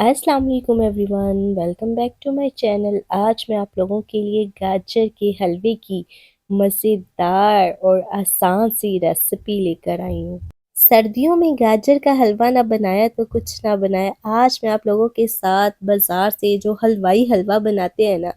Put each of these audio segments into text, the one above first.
अस्सलाम वालेकुम everyone, welcome back to my channel. आज मैं आप लोगों के लिए गाजर के हलवे की मज़ेदार और आसान सी रेसिपी लेकर आई हूँ। सर्दियों में गाजर का हलवा ना बनाया तो कुछ ना बनाया। आज मैं आप लोगों के साथ बाज़ार से जो हलवाई हलवा बनाते हैं ना,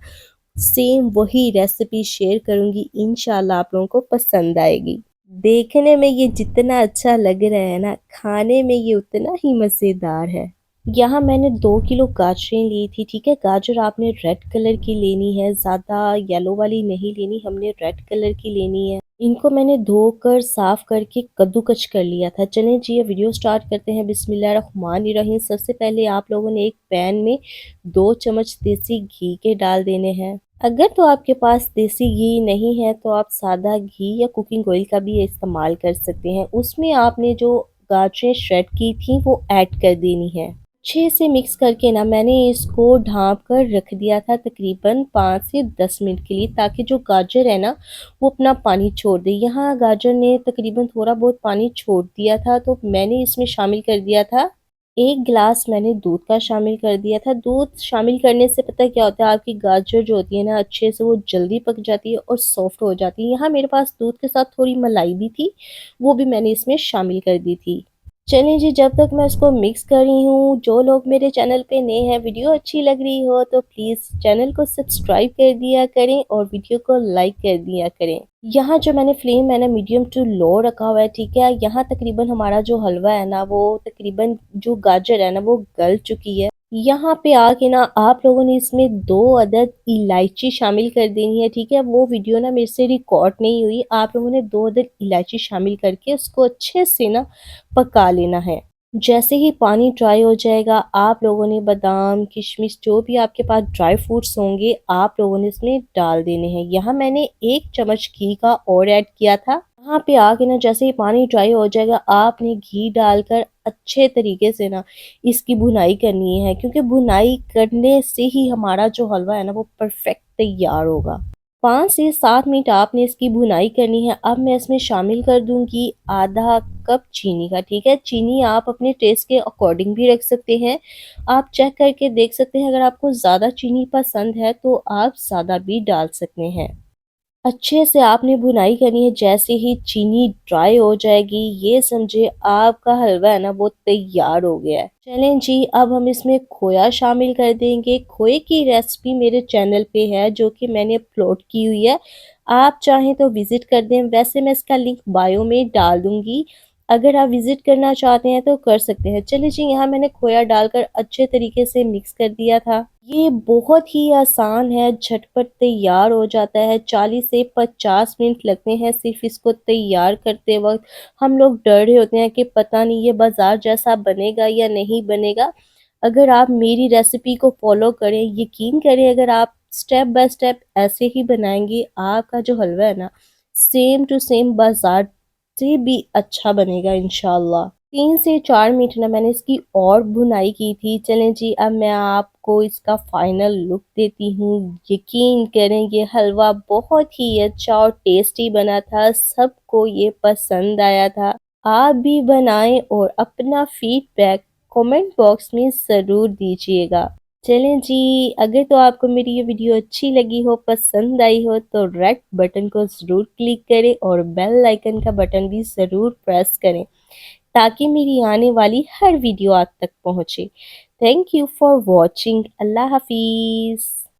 सेम वही रेसिपी शेयर करूँगी। इंशाल्लाह आप लोगों को पसंद आएगी। देखने में ये जितना अच्छा लग रहा है ना, खाने में ये उतना ही मज़ेदार है। यहाँ मैंने 2 किलो गाजरें ली थी, ठीक है? गाजर आपने रेड कलर की लेनी है, ज़्यादा येलो वाली नहीं लेनी, हमने रेड कलर की लेनी है। इनको मैंने धोकर साफ़ करके कद्दूकस कर लिया था। चलें जी, ये वीडियो स्टार्ट करते हैं। बिस्मिल्लाहिर्रहमानिर्रहीम। सबसे पहले आप लोगों ने एक पैन में 2 चम्मच देसी घी के डाल देने हैं। अगर तो आपके पास देसी घी नहीं है तो आप सादा घी या कुकिंग ऑयल का भी इस्तेमाल कर सकते हैं। उसमें आपने जो गाजरें श्रेड की थी वो ऐड कर देनी है। अच्छे से मिक्स करके ना मैंने इसको ढाँप कर रख दिया था तकरीबन 5 से 10 मिनट के लिए, ताकि जो गाजर है ना वो अपना पानी छोड़ दे। यहाँ गाजर ने तकरीबन थोड़ा बहुत पानी छोड़ दिया था, तो मैंने इसमें शामिल कर दिया था 1 गिलास मैंने दूध का शामिल कर दिया था। दूध शामिल करने से पता है क्या होता है, आपकी गाजर जो होती है ना अच्छे से वो जल्दी पक जाती है और सॉफ्ट हो जाती है। यहाँ मेरे पास दूध के साथ थोड़ी मलाई भी थी, वो भी मैंने इसमें शामिल कर दी थी। चलिए जी, जब तक मैं इसको मिक्स कर रही हूँ, जो लोग मेरे चैनल पे नए हैं, वीडियो अच्छी लग रही हो तो प्लीज़ चैनल को सब्सक्राइब कर दिया करें और वीडियो को लाइक कर दिया करें। यहाँ जो मैंने फ्लेम है ना मीडियम टू लो रखा हुआ है, ठीक है? यहाँ तकरीबन हमारा जो हलवा है ना वो तकरीबन जो गाजर है ना वो गल चुकी है। यहाँ पे आके ना आप लोगों ने इसमें 2 अदद इलायची शामिल कर देनी है, ठीक है? वो वीडियो ना मेरे से रिकॉर्ड नहीं हुई। आप लोगों ने 2 अदद इलायची शामिल करके उसको अच्छे से ना पका लेना है। जैसे ही पानी ड्राई हो जाएगा, आप लोगों ने बादाम, किशमिश जो भी आपके पास ड्राई फ्रूट्स होंगे, आप लोगों ने इसमें डाल देने हैं। यहाँ मैंने 1 चम्मच घी का और ऐड किया था। यहाँ पे आके ना जैसे ही पानी ड्राई हो जाएगा, आपने घी डालकर अच्छे तरीके से ना इसकी भुनाई करनी है, क्योंकि भुनाई करने से ही हमारा जो हलवा है ना वो परफेक्ट तैयार होगा। 5 से 7 मिनट आपने इसकी भुनाई करनी है। अब मैं इसमें शामिल कर दूँगी आधा कप चीनी का, ठीक है? चीनी आप अपने टेस्ट के अकॉर्डिंग भी रख सकते हैं। आप चेक करके देख सकते हैं, अगर आपको ज़्यादा चीनी पसंद है तो आप ज़्यादा भी डाल सकते हैं। अच्छे से आपने भुनाई करनी है। जैसे ही चीनी ड्राई हो जाएगी, ये समझे आपका हलवा है ना वो तैयार हो गया है। चलें जी, अब हम इसमें खोया शामिल कर देंगे। खोए की रेसिपी मेरे चैनल पे है जो कि मैंने अपलोड की हुई है, आप चाहें तो विजिट कर दें। वैसे मैं इसका लिंक बायो में डाल दूंगी, अगर आप विजिट करना चाहते हैं तो कर सकते हैं। चलिए जी, यहाँ मैंने खोया डालकर अच्छे तरीके से मिक्स कर दिया था। ये बहुत ही आसान है, झटपट तैयार हो जाता है। 40 से 50 मिनट लगते हैं सिर्फ इसको तैयार करते वक्त। हम लोग डर रहे होते हैं कि पता नहीं ये बाजार जैसा बनेगा या नहीं बनेगा। अगर आप मेरी रेसिपी को फॉलो करें, यकीन करें, अगर आप स्टेप बाय स्टेप ऐसे ही बनाएंगे, आपका जो हलवा है ना सेम टू सेम बाजार से भी अच्छा बनेगा इंशाल्लाह। 3 से 4 मिनट ना मैंने इसकी और भुनाई की थी। चलें जी, अब मैं आपको इसका फाइनल लुक देती हूँ। यकीन करें ये हलवा बहुत ही अच्छा और टेस्टी बना था, सबको ये पसंद आया था। आप भी बनाएं और अपना फीडबैक कमेंट बॉक्स में ज़रूर दीजिएगा। चलें जी, अगर तो आपको मेरी ये वीडियो अच्छी लगी हो, पसंद आई हो तो रेड बटन को ज़रूर क्लिक करें और बेल आइकन का बटन भी ज़रूर प्रेस करें, ताकि मेरी आने वाली हर वीडियो आप तक पहुँचे। Thank you for watching. अल्लाह हाफिज़।